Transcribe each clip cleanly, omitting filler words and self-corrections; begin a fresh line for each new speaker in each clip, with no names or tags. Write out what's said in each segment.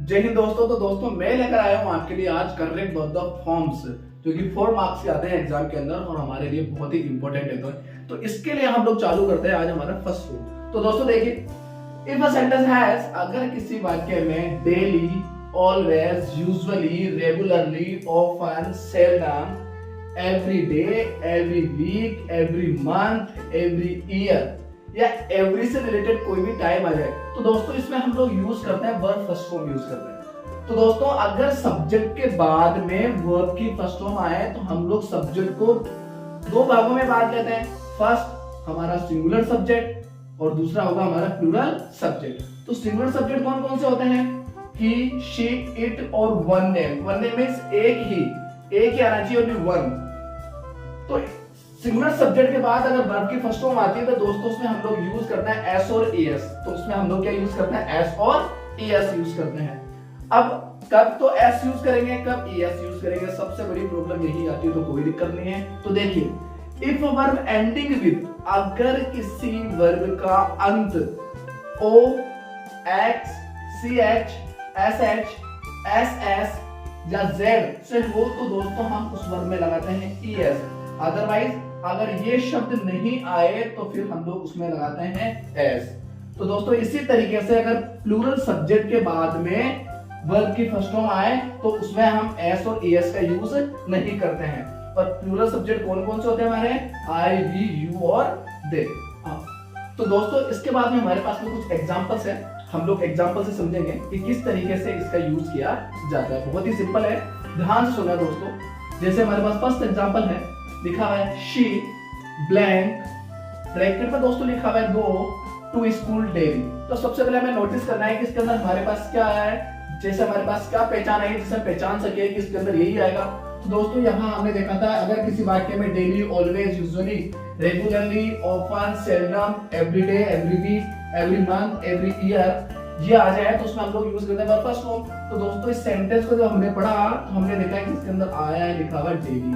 जय हिंद दोस्तों। तो दोस्तों मैं लेकर आया हूँ आपके लिए आज करेक्ट वर्ब द फॉर्म्स, जो कि 4 मार्क्स के आते हैं एग्जाम के अंदर और हमारे लिए बहुत ही इंपॉर्टेंट है। तो इसके लिए हम लोग चालू करते हैं आज हमारा फर्स्ट रूल। तो दोस्तों देखिए, इफ अ सेंटेंस हैज, अगर किसी वाक्य में daily, always, usually, regularly, often, seldom, every day, every week, every month, every year या एवरी से रिलेटेड कोई भी टाइम आ जाए, तो दोस्तों इसमें हम लोग यूज करते हैं वर्ब फर्स्ट फॉर्म यूज करते हैं। तो दोस्तों अगर सब्जेक्ट के बाद में वर्ब की फर्स्ट फॉर्म आए तो हम लोग सब्जेक्ट को दो भागों में बांट लेते हैं। फर्स्ट हमारा सिंगुलर सब्जेक्ट और दूसरा होगा हमारा प्लूरल सब्जेक्ट। तो सिंगुलर सब्जेक्ट कौन कौन से होते हैं? ही, शी, इट और one name. One name means एक ही आना चाहिए, ओनली वन। तो सिंगुलर सब्जेक्ट के बाद अगर वर्ब की फर्स्ट फॉर्म आती है तो दोस्तों उसमें हम लोग यूज करते हैं एस और ईएस। तो उसमें हम लोग क्या यूज करते हैं? एस और ईएस यूज करते हैं। अब कब तो एस यूज करेंगे, कब ईएस यूज करेंगे, सबसे बड़ी प्रॉब्लम यही आती है। तो कोई दिक्कत नहीं है। तो देखिए, इफ वर्ब एंडिंग विद, अगर किसी वर्ब का अंत O, X, C H, S H, S S या जेड से हो तो दोस्तों हम उस वर्ब में लगाते हैं ईएस। अदरवाइज अगर ये शब्द नहीं आए तो फिर हम लोग उसमें लगाते हैं एस। तो दोस्तों इसी तरीके से अगर प्लूरल सब्जेक्ट के बाद में वर्ब की फर्स्ट फॉर्म आए तो उसमें हम एस और ईएस का यूज नहीं करते हैं। और प्लूरल सब्जेक्ट कौन कौन से होते हैं हमारे? आई, वी, यू और दे। तो दोस्तों इसके बाद में हमारे पास में कुछ एग्जांपल्स है। हम लोग एग्जांपल से समझेंगे कि किस तरीके से इसका यूज किया जाता है। बहुत ही सिंपल है, ध्यान से सुनना दोस्तों। जैसे हमारे पास फर्स्ट एग्जांपल है, लिखा हुआ है शी ब्लैंक, ब्रैकेट में दोस्तों लिखा हुआ है गो टू स्कूल डेली। तो सबसे पहले हमें नोटिस करना है कि इसके अंदर हमारे पास क्या आया है। जैसे हमारे पास क्या पहचान आई, जिसे हम पहचान सके कि इसके अंदर यही आएगा। तो दोस्तों यहाँ हमने देखा था, अगर किसी वाक्य में daily, always, usually, regularly, often, seldom, everyday, every week, every month, every year ये आ जाए तो उसमें हम लोग यूज करते हैं वर्ब फर्स्ट फॉर्म। तो दोस्तों इस सेंटेंस को जब हमने पढ़ा तो हमने देखा है कि इसके अंदर आया है लिखा हुआ डेली।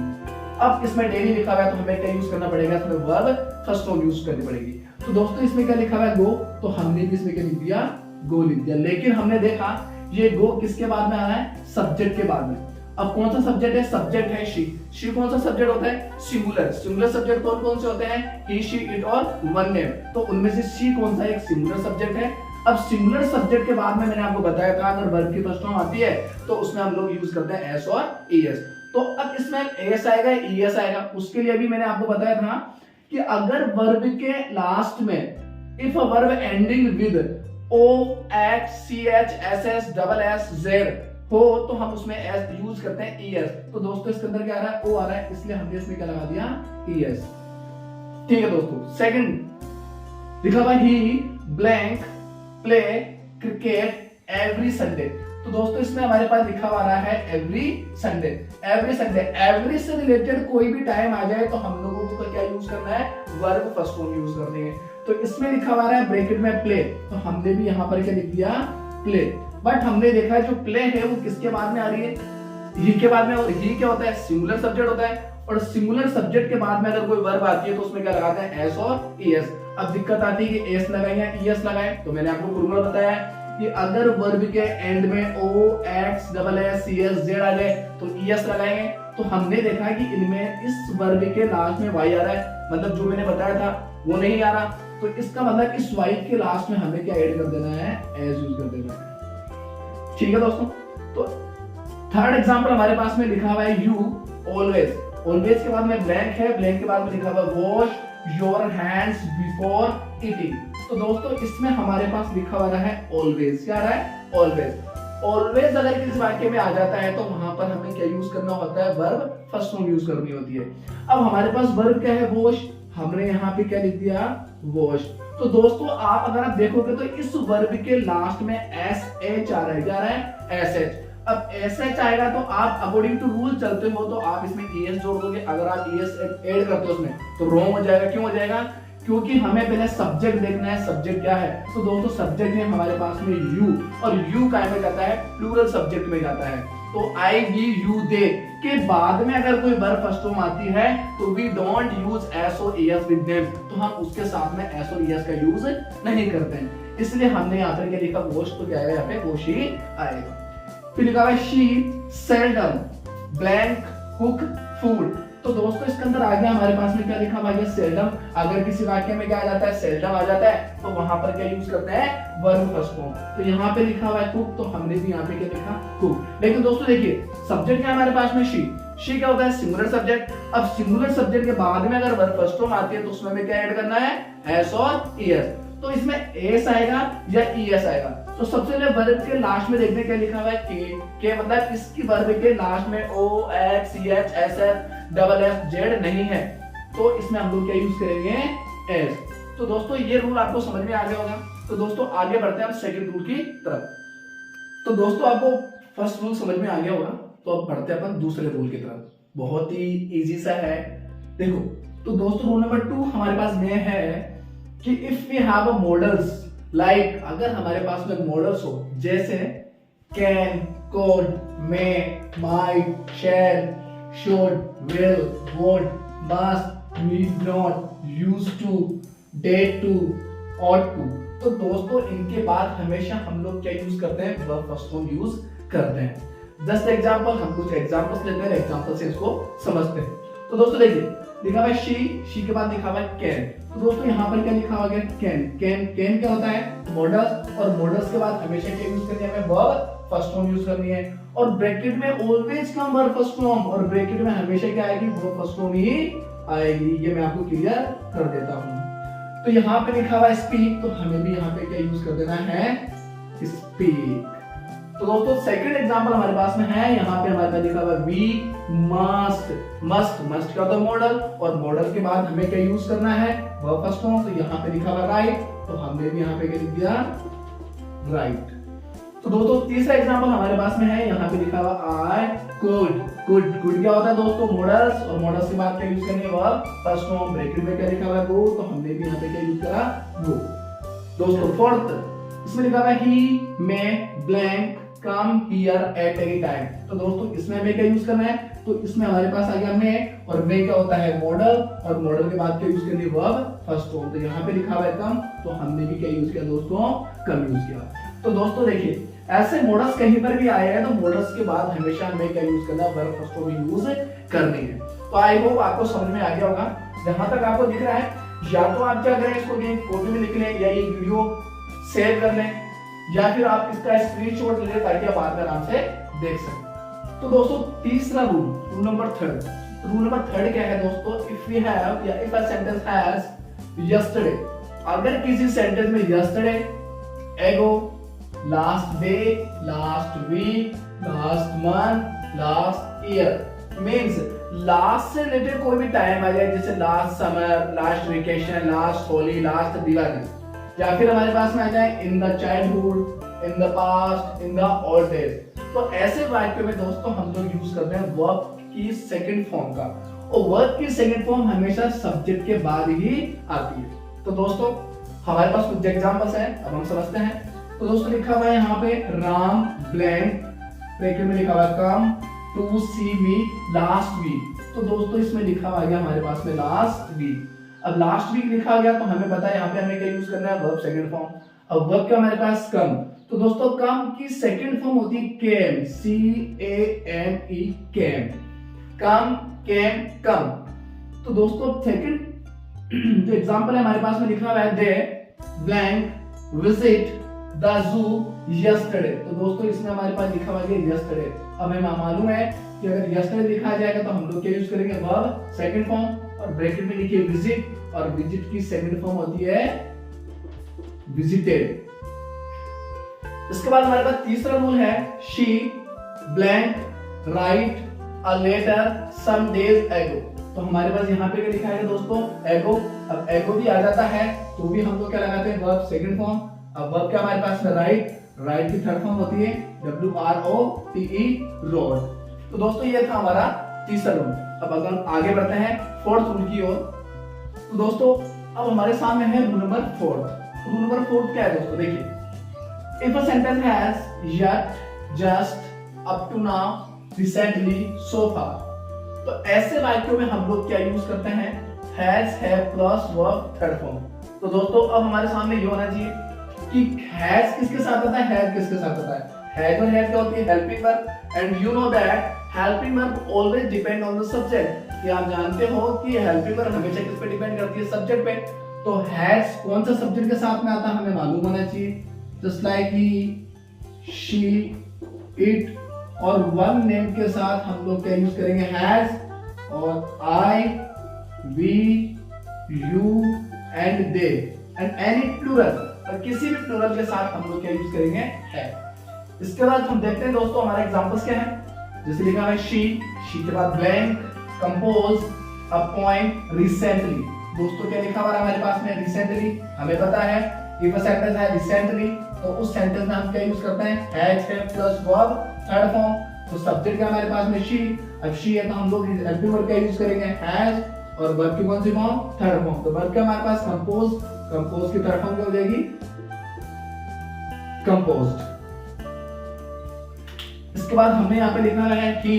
अब इसमें डेली लिखा हुआ है तो हमें क्या यूज करना पड़ेगा? इसमें वर्ब फर्स्ट फॉर्म यूज करनी पड़ेगी। तो दोस्तों इसमें क्या लिखा हुआ है? गो। तो हमने भी इसमें क्या लिख दिया? गो लिख दिया। लेकिन हमने देखा ये गो किसके बाद में आ रहा है? सब्जेक्ट के बाद में। अब कौन सा सब्जेक्ट है? सब्जेक्ट है शी। शी कौन सा सब्जेक्ट होता है? सिंगुलर। सिंगुलर सब्जेक्ट कौन कौन से होते हैं? ही, शी, इट और वन नेम। तो उनमें से शी कौन सा एक सिंगुलर सब्जेक्ट है। अब सिंगुलर सब्जेक्ट के बाद में मैंने आपको बताया था अगर वर्ब की फर्स्ट फॉर्म आती है तो उसमें हम लोग यूज करते हैं एस और ईएस। तो अब इसमें एस आएगा, ईएस आएगा। उसके लिए भी मैंने आपको बताया था कि अगर वर्ब के लास्ट में if a verb ending with O, X, C H, S S, double S, Z हो तो हम उसमें एस यूज करते हैं ईएस। तो दोस्तों इसके अंदर क्या आ रहा है? ओ आ रहा है, इसलिए हमने इसमें क्या लगा दिया? ईएस। ठीक है दोस्तों। सेकंड लिखा हुआ he blank play cricket every Sunday. तो दोस्तों इसमें हमारे पास लिखा हुआ रहा है every Sunday. Every Sunday, every से रिलेटेड कोई भी टाइम आ जाए तो हम लोगों को क्या यूज करना है? वर्ब फर्स्ट फॉर्म यूज करनी है। तो इसमें लिखा हुआ है ब्रैकेट में प्ले, तो हमने भी यहाँ पर क्या लिख दिया? प्ले। बट हमने देखा जो प्ले है वो किसके बाद में आ रही है? ही के बाद में। और ही क्या होता है? सिंगुलर सब्जेक्ट होता है। और सिंगुलर सब्जेक्ट के बाद में अगर कोई वर्ब आती है तो उसमें क्या लगाते हैं? एस और ईएस। अब दिक्कत आती है कि एस लगाए या ईएस लगाए। तो मैंने आपको फॉर्मूला बताया कि अगर वर्ब के एंड में O, X, double S, C S, Z आ जाए तो ईएस लगाएंगे। तो हमने देखा कि इनमें इस वर्ब के लास्ट में वाई आ रहा है, मतलब जो मैंने बताया था वो नहीं आ रहा। तो इसका मतलब इस वाई के लास्ट में हमें क्या ऐड कर देना है? एस यूज कर देना है। ठीक है दोस्तों। तो थर्ड एग्जांपल हमारे पास में लिखा हुआ है यू ऑलवेज। ऑलवेज के बाद में ब्लैंक है, ब्लैंक के बाद में लिखा हुआ wash your hands before eating. तो दोस्तों इसमें हमारे पास लिखा हुआ है ऑलवेज। क्या रहा है? ऑलवेज। ऑलवेज अगर किसी वाक्य में आ जाता है तो वहां पर हमें क्या यूज करना होता है? वर्ब फर्स्ट फॉर्म यूज करनी होती है। अब हमारे पास वर्ब क्या है? वॉश। हमने यहाँ पे क्या लिख दिया? वॉश। तो दोस्तों अगर आप देखोगे तो इस वर्ब के लास्ट में एस एच आ रहा है। क्या आ रहा है? S H. अब एस एच आएगा तो आप अकॉर्डिंग टू रूल चलते हो तो आप इसमें ईएस जोड़ दोगे। अगर आप ईएस ऐड करते हो उसमें तो रॉन्ग हो जाएगा। क्यों हो जाएगा? क्योंकि हमें पहले सब्जेक्ट देखना है। सब्जेक्ट क्या है? तो दोस्तों सब्जेक्ट है हमारे पास में यू, और यू काय में जाता है? प्लूरल सब्जेक्ट में जाता है। तो आई, वी, यू, दे के बाद में अगर कोई वर्ब फर्स्ट फॉर्म आती है तो वी डोंट यूज एस और ईएस विद देम। तो हम उसके साथ में एस और ईएस का यूज नहीं करते हैं। इसलिए हमने यहाँ पर क्या लिखा, वॉश, तो क्या आएगा यहाँ पे वॉश ही आएगा। फिर लिखा हुआ है she seldom blank cook food. तो दोस्तों इसके अंदर आ गया हमारे पास में क्या लिखा हुआ है, सेल्डम। अगर किसी वाक्य में क्या आ जाता है, सेल्डम आ जाता है, तो वहां पर क्या यूज करते हैं, वर्ब फर्स्ट फॉर्म। तो यहाँ पे लिखा हुआ है कुक, तो हमने भी यहाँ पे क्या लिखा, कुक। लेकिन दोस्तों देखिए सब्जेक्ट क्या हमारे पास में, शी क्या होता है, सिंगुलर सब्जेक्ट। अब सिंगुलर सब्जेक्ट के बाद में अगर वर्ब फर्स्ट फॉर्म आती है तो उसमें हमें क्या ऐड करना है, एस और ईएस। तो इसमें एस आएगा या ईएस आएगा। तो सबसे पहले वर्ब के लास्ट में देखने क्या लिखा हुआ है, के मतलब इसकी वर्ब के लास्ट में O X C H S F double F Z नहीं है, तो इसमें हम लोग क्या यूज करेंगे, एस। तो दोस्तों ये रूल आपको समझ में आ गया होगा। तो दोस्तों आगे बढ़ते हैं हम सेकंड रूल की तरफ। तो दोस्तों आपको फर्स्ट रूल समझ में आ गया होगा, तो अब बढ़ते हैं अपन दूसरे रूल की तरफ। बहुत ही इजी सा है, देखो। तो दोस्तों रूल नंबर 2 हमारे पास में है कि if we have a models, like अगर हमारे पास में मॉडल्स हो, जैसे can, could, may, might, shall, should, will, would, must, need not, used to, date to, ought to। तो दोस्तों इनके बाद हमेशा हम लोग क्या यूज करते हैं, वर्ब फर्स्ट फॉर्म यूज करते हैं। जस्ट एग्जांपल, हम कुछ एग्जांपल्स लेते हैं, एग्जांपल से इसको समझते हैं। तो दोस्तों देखिए लिखा हुआ है शी के बाद लिखा हुआ है कैन। तो दोस्तों यहाँ पर क्या लिखा हुआ है, कैन क्या होता है, मॉडल्स, और मॉडल्स के बाद हमेशा क्या यूज करनी है, हमें वर्ब फर्स्ट फॉर्म यूज करनी है। और ब्रैकेट में always come verb first form, और ब्रैकेट में हमेशा क्या आएगी, वर्ब फर्स्ट फॉर्म ही आएगी। ये मैं आपको क्लियर कर देता हूं। तो यहाँ पे लिखा हुआ है स्पीक, तो हमें भी यहाँ पे क्या यूज कर देना है, स्पीक। तो दोस्तों सेकंड एग्जांपल हमारे पास में है, यहाँ पे हमारे पास लिखा हुआ है वी मस्ट का तो मॉडल, और मॉडल के बाद हमें क्या यूज करना है, वर्ब फर्स्ट फॉर्म। तो यहाँ पे लिखा हुआ राइट, तो हमने भी यहाँ पे क्या लिख दिया, राइट। तो दोस्तों तीसरा एग्जांपल हमारे पास में है, यहाँ पे लिखा हुआ आई कुड क्या होता है दोस्तों, मॉडल्स, और मॉडल्स के बाद क्या यूज करनी है, वर्ब फर्स्ट फॉर्म। ब्रैकेट में क्या लिखा हुआ है, गो, तो हमने भी यहाँ पे क्या यूज करा, गो। दोस्तों फोर्थ इसमें लिखा हुआ है he may blank come here at any time. तो दोस्तों इसमें हमें क्या यूज करना है, तो इसमें हमारे पास आ गया मे, और मे क्या होता है, मॉडल, और मॉडल के बाद क्या यूज करनी है, वर्ब फर्स्ट फॉर्म। तो यहाँ पे लिखा हुआ है कम, तो हमने भी क्या यूज किया दोस्तों, कम यूज किया। तो दोस्तों देखिए ऐसे मॉडल्स कहीं पर भी आए हैं, तो मॉडल्स के बाद हमेशा हमें क्या यूज करना है, वर्ब फर्स्ट फॉर्म यूज करनी है। तो आई होप आपको समझ में आ गया होगा। जहां तक आपको दिख रहा है, या तो आप क्या करें, इसको कॉपी में लिख लें, या ये वीडियो सेव कर लें, या फिर आप इसका स्क्रीनशॉट ले लें, ताकि आप बाद में आराम से देख सकें। तो दोस्तों तीसरा रूल नंबर थर्ड क्या है दोस्तों, इफ वी हैव या if a sentence has yesterday, अगर किसी सेंटेंस में yesterday, ago, last day, last week, last month, last year, means last से रिलेटेड कोई भी टाइम आ जाए, जैसे last summer, last vacation, last Holi, last Diwali, या फिर हमारे पास में आ जाए in the childhood, in the past, in the old days. तो ऐसे वाक्य में दोस्तों हम लोग यूज करते हैं वर्ब की सेकंड फॉर्म का, और वर्ब की सेकंड फॉर्म हमेशा सब्जेक्ट के बाद ही आती है। तो दोस्तों हमारे पास कुछ एग्जांपल्स हैं, अब हम समझते हैं। तो दोस्तों लिखा हुआ है यहाँ पे राम ब्लैंक, ब्रैकेट में लिखा हुआ है come to see me last week. तो दोस्तों इसमें लिखा हुआ गया हमारे पास में लास्ट वीक। अब लास्ट वीक लिखा गया, तो हमें पता है यहाँ पे हमें क्या यूज करना है, वर्ब सेकंड फॉर्म। अब वर्ब क्या हमारे पास कम, तो दोस्तों कम की सेकंड फॉर्म होती है केम, CAME, केम, कम, केम, कम। तो दोस्तों सेकंड जो एग्जांपल है हमारे पास में लिखा हुआ है, they blank visit the zoo yesterday. तो दोस्तों इसमें हमारे पास लिखा हुआ है यस्टरडे। अब हमें मालूम है कि अगर यस्टरडे लिखा जाएगा तो हम लोग क्या यूज करेंगे, वर्ब सेकंड फॉर्म, और ब्रैकेट में लिखिए विजिट, और विजिट की सेकंड फॉर्म होती है विजिटेड। इसके बाद हमारे पास तीसरा रूल है, she blank write a letter some days ago. तो हमारे पास यहाँ पे क्या लिखा है दोस्तों, एगो। अब एगो भी आ जाता है तो भी हम लोग क्या लगाते हैं, वर्ब सेकंड फॉर्म। अब वर्ब क्या हमारे पास में राइट की थर्ड फॉर्म होती है WROTE, रोड। तो दोस्तों ये था हमारा तीसरा रूल। अब अगर हम आगे बढ़ते हैं फोर्थ रूल की ओर, तो दोस्तों अब हमारे सामने है रूल नंबर 4। रूल नंबर 4 क्या है दोस्तों, देखिए, if a sentence has yet, just, up to now, recently, so far, तो ऐसे वाक्यों में हम लोग क्या यूज करते हैं, has, have plus verb third form. तो दोस्तों अब हमारे सामने ये होना चाहिए, कि हैज किसके साथ आता है, हैव किसके साथ आता है। हैज और हैव क्या होती है, helping verb, and you know that helping verb always depend on the subject. कि आप जानते हो कि हेल्पिंग वर्ब हमेशा किस पे डिपेंड करती है, सब्जेक्ट पे। तो हैज कौन सा सब्जेक्ट के साथ में आता है हमें मालूम होना चाहिए। Just like he, she, it, और वन नेम के साथ हम लोग क्या यूज करेंगे, हैज, और I, we, you and they, and any plural, और किसी भी प्लूरल के साथ हम लोग क्या यूज करेंगे, है। इसके बाद हम देखते हैं दोस्तों हमारे एग्जांपल्स क्या हैं। जैसे लिखा है शी के बाद ब्लैंक, कंपोज, अपॉइंट, रिसेंटली। दोस्तों क्या लिखा हुआ है हमारे पास में, रिसेंटली। हमें पता है इफ अ सेंटेंस है रिसेंटली, तो उस सेंटेंस में हम क्या यूज करते हैं, हैज है प्लस वर्ब थर्ड फॉर्म। तो सब्जेक्ट है हमारे पास में शी, अब शी है तो हम लोग हेल्पिंग वर्ब का यूज करेंगे हैज, और वर्ब की कौन सी फॉर्म, थर्ड फॉर्म। तो वर्ब का हमारे पास कंपोज, कंपोज की थर्ड फॉर्म क्या हो जाएगी, कंपोज्ड। इसके बाद हमने यहाँ पे लिखा है ही,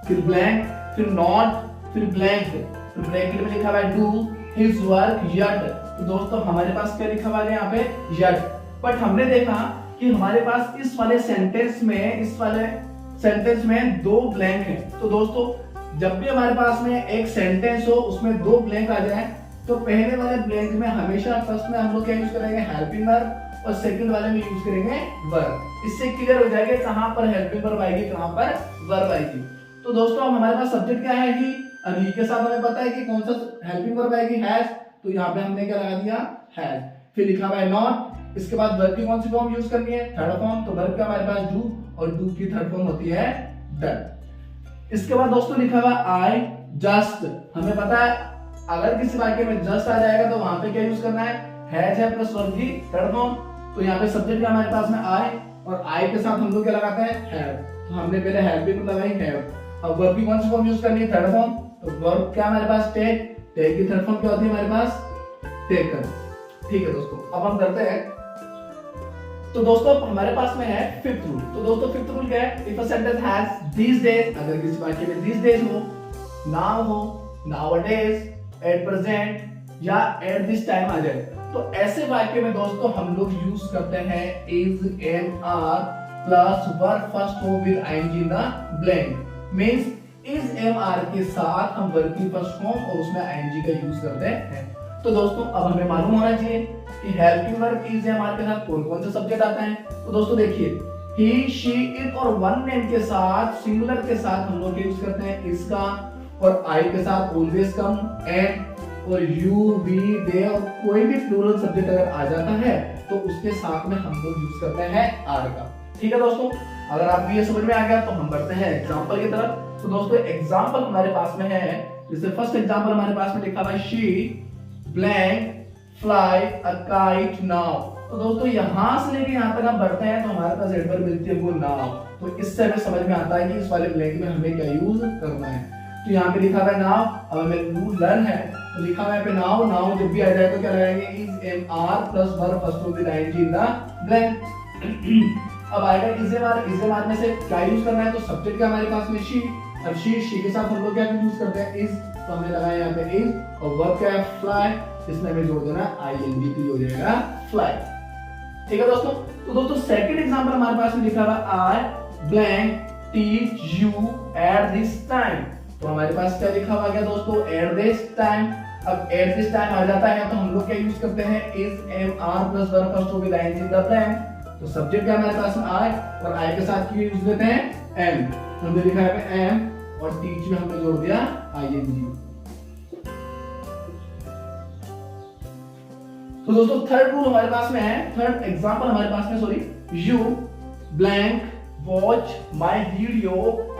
फिर ब्लैंक, फिर नॉट, फिर ब्लैंक, फिर ब्रैकेट में लिखा हुआ है डू हिज वर्क यट। तो दोस्तों हमारे पास क्या लिखा हुआ है यहाँ पे, यट। बट हमने देखा कि हमारे पास इस वाले सेंटेंस में दो ब्लैंक हैं। तो दोस्तों जब भी हमारे पास में एक सेंटेंस हो उसमें दो ब्लैंक आ जाए, तो पहले वाले ब्लैंक में हमेशा फर्स्ट में हम लोग क्या यूज करेंगे, हेल्पिंग वर्ब, और सेकंड वाले में यूज करेंगे वर्ब। इससे क्लियर हो जाएगा कहां पर हेल्पिंग वर्ब आएगी, कहां पर वर्ब आएगी। तो दोस्तों अब हमारे पास सब्जेक्ट क्या है, ही। अब ही के साथ हमें पता है कि कौन सा हेल्पिंग वर्ब आएगी, हैज। तो यहाँ पे हमने क्या लगा दिया, हैज। फिर लिखा हुआ है नॉट, इसके बाद वर्ब की कौन सी फॉर्म यूज करनी है, थर्ड फॉर्म। तो वर्ब का हमारे पास डू, और डू की थर्ड फॉर्म होती है डन। इसके बाद दोस्तों लिखा हुआ आई जस्ट। हमें पता है अगर किसी वाक्य में जस्ट आ जाएगा तो वहां पे क्या यूज करना है, हैज है प्लस वर्ब की थर्ड फॉर्म। तो यहाँ पे सब्जेक्ट हमारे पास में आई, और आई के साथ हम लोग क्या लगाते हैं, हैव। तो हमने पहले हेल्पिंग लगाई हैव। अब वर्ब की कौन सी फॉर्म यूज करनी है, थर्ड फॉर्म। तो वर्ब क्या हमारे पास, टेक, टेक की थर्ड फॉर्म क्या होती है हमारे पास, टेकन। ठीक है दोस्तों, अब हम करते हैं। तो दोस्तों हमारे पास में है फिफ्थ रूल। तो दोस्तों फिफ्थ रूल क्या है, if a sentence has these days, अगर किसी वाक्य में दीस डेज हो, नाउ हो, नाउअडेज, एट प्रेजेंट, या एट दिस टाइम आ जाए, तो ऐसे वाक्य में दोस्तों हम लोग यूज करते हैं is, am, are plus verb first हो with ING in the blank. Means is, am, are के साथ हम वर्ब की फर्स्ट फॉर्म और उसमें आईएनजी का यूज करते हैं। तो दोस्तों अब हमें मालूम होना चाहिए कि helping verb is, am, are के साथ कौन कौन से सब्जेक्ट आता है। तो दोस्तों देखिए ही, शी, इट और वन नेम के साथ, सिंगुलर के साथ हम लोग यूज करते हैं इसका, और आई के साथ ऑलवेज कम, एंड, और यू, वी, दे, और कोई भी प्लूरल सब्जेक्ट अगर आ जाता है तो उसके साथ में हम लोग यूज करते हैं आर का। ठीक है दोस्तों, अगर आपको ये समझ में आ गया तो हम बढ़ते हैं एग्जांपल की तरफ। तो दोस्तों एग्जांपल हमारे पास में है, जैसे फर्स्ट एग्जांपल हमारे पास में लिखा हुआ है she blank fly a kite now. तो दोस्तों यहां से लेके यहां तक हम बढ़ते हैं तो हमारे पास एडवर्ब मिलती है वो नाउ। तो इससे हमें समझ में आता है कि इस वाले ब्लैंक में हमें क्या यूज करना है। तो यहाँ पे लिखा हुआ है नाउ, अब हमें डू लर्न है, तो लिखा हुआ है पे नाउ। नाउ जब भी आ जाए तो क्या लगाएंगे, is, am, are plus verb first with ING in the blank. अब आएगा is, am, are. Is, am, are में से क्या यूज करना है, तो सब्जेक्ट का हमारे पास में शी। अब शी के साथ हम लोग क्या यूज करते हैं, इज। तो हमने लगाया यहाँ पे इज, और वर्ब क्या है, फ्लाई। इसमें हमें जोड़ देना आईएनजी, हो जाएगा फ्लाई। ठीक है दोस्तों। तो दोस्तों सेकंड एग्जांपल हमारे पास में लिखा हुआ I blank teach you at this time. तो हमारे पास क्या लिखा हुआ गया दोस्तों, एट दिस टाइम। अब एट दिस टाइम आ जाता है तो हम लोग क्या यूज करते हैं, is, am, are plus verb first with ING in the blank. तो सब्जेक्ट क्या हमारे पास में आई, और आई के साथ क्या यूज देते हैं, एम। तो हमने लिखा है एम, और टीच में हमने जोड़ दिया आईएनजी। तो दोस्तों थर्ड रूल हमारे पास में है, थर्ड एग्जांपल हमारे पास में, sorry, you blank watch my video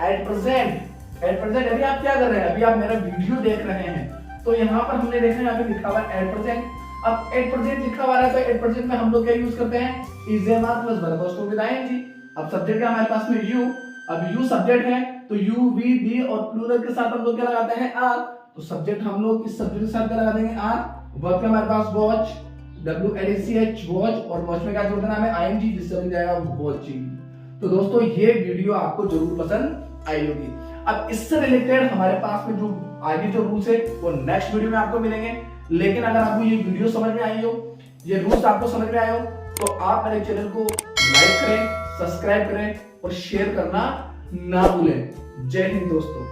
at present. At present अभी आप क्या कर रहे हैं, अभी आप मेरा वीडियो देख रहे हैं। तो यहाँ पर हमने देखा यहाँ पे लिखा हुआ है एट प्रेजेंट। अब एट प्रेजेंट लिखा हुआ है तो एट प्रेजेंट में हम लोग क्या यूज करते हैं, is, am, are plus verb first with ING. अब सब्जेक्ट है हमारे पास में यू। अब यू सब्जेक्ट है तो यू, वी, दी और प्लूरल के साथ हम लोग क्या लगाते हैं, आर। तो सब्जेक्ट हम लोग इस सब्जेक्ट के साथ क्या लगा देंगे, आर। वर्ब हमारे पास वॉच, WATCH वॉच, और वॉच में क्या जोड़ देना हमें, आईएनजी, जिससे बन जाएगा वॉचिंग। तो दोस्तों ये वीडियो आपको जरूर पसंद आई होगी। अब इससे रिलेटेड हमारे पास में जो आगे जो रूल्स है वो नेक्स्ट वीडियो में आपको मिलेंगे। लेकिन अगर आपको ये वीडियो समझ में आई हो, ये रूल्स आपको समझ में आए हो, तो आप मेरे चैनल को लाइक करें, सब्सक्राइब करें और शेयर करना ना भूलें। जय हिंद दोस्तों।